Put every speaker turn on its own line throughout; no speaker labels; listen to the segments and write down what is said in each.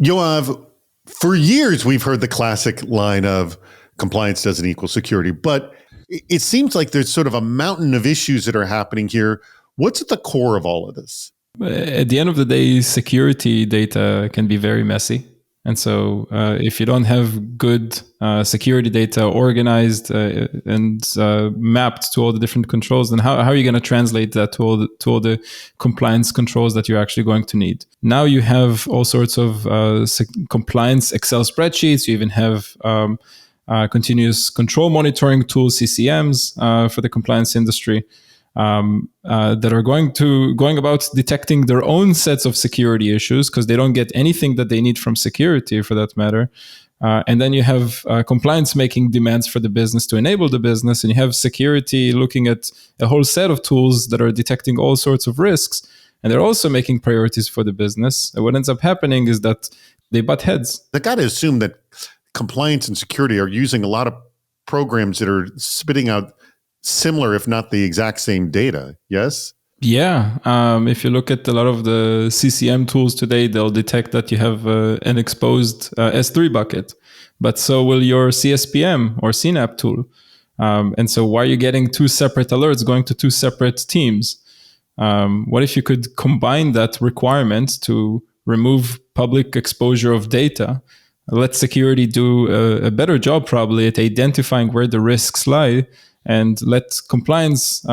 Yoav, for years we've heard the classic line of compliance doesn't equal security, but it seems like there's sort of a mountain of issues that are happening here. What's at the core of all of this?
At the end of the day, security data can be very messy. And so if you don't have good security data organized and mapped to all the different controls, then how are you going to translate that to all the compliance controls that you're actually going to need? Now you have all sorts of compliance Excel spreadsheets. You even have continuous control monitoring tools, CCMs, for the compliance industry. That are going about detecting their own sets of security issues because they don't get anything that they need from security, for that matter. And then you have compliance making demands for the business to enable the business, and you have security looking at a whole set of tools that are detecting all sorts of risks, and they're also making priorities for the business. And what ends up happening is that they butt heads.
I got to assume that compliance and security are using a lot of programs that are spitting out similar, if not the exact same data, yes?
Yeah. If you look at a lot of the CCM tools today, they'll detect that you have an exposed S3 bucket, but so will your CSPM or CNAP tool. And so why are you getting two separate alerts going to two separate teams? What if you could combine that requirement to remove public exposure of data? Let security do a better job probably at identifying where the risks lie, and let compliance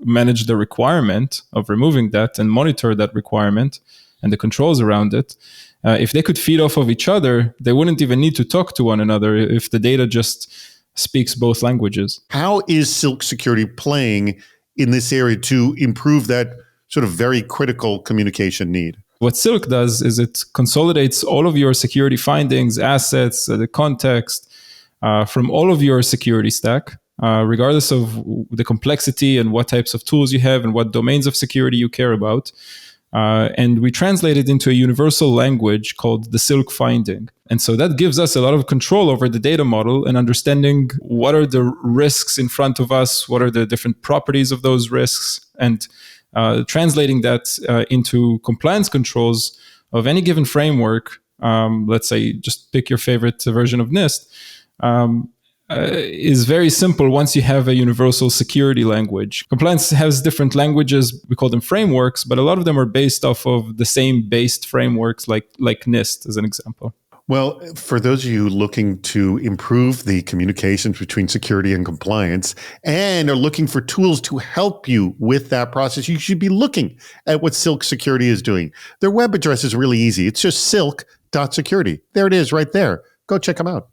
manage the requirement of removing that and monitor that requirement and the controls around it. If they could feed off of each other, they wouldn't even need to talk to one another if the data just speaks both languages.
How is Silk Security playing in this area to improve that sort of very critical communication need?
What Silk does is it consolidates all of your security findings, assets, the context from all of your security stack, regardless of the complexity and what types of tools you have and what domains of security you care about. And we translate it into a universal language called the Silk finding. And so that gives us a lot of control over the data model and understanding what are the risks in front of us, what are the different properties of those risks, and translating that into compliance controls of any given framework. Let's say, just pick your favorite version of NIST. Is very simple once you have a universal security language. Compliance has different languages, we call them frameworks, but a lot of them are based off of the same based frameworks like NIST as an example.
Well, for those of you looking to improve the communications between security and compliance and are looking for tools to help you with that process, you should be looking at what Silk Security is doing. Their web address is really easy. It's just silk.security. There it is right there. Go check them out.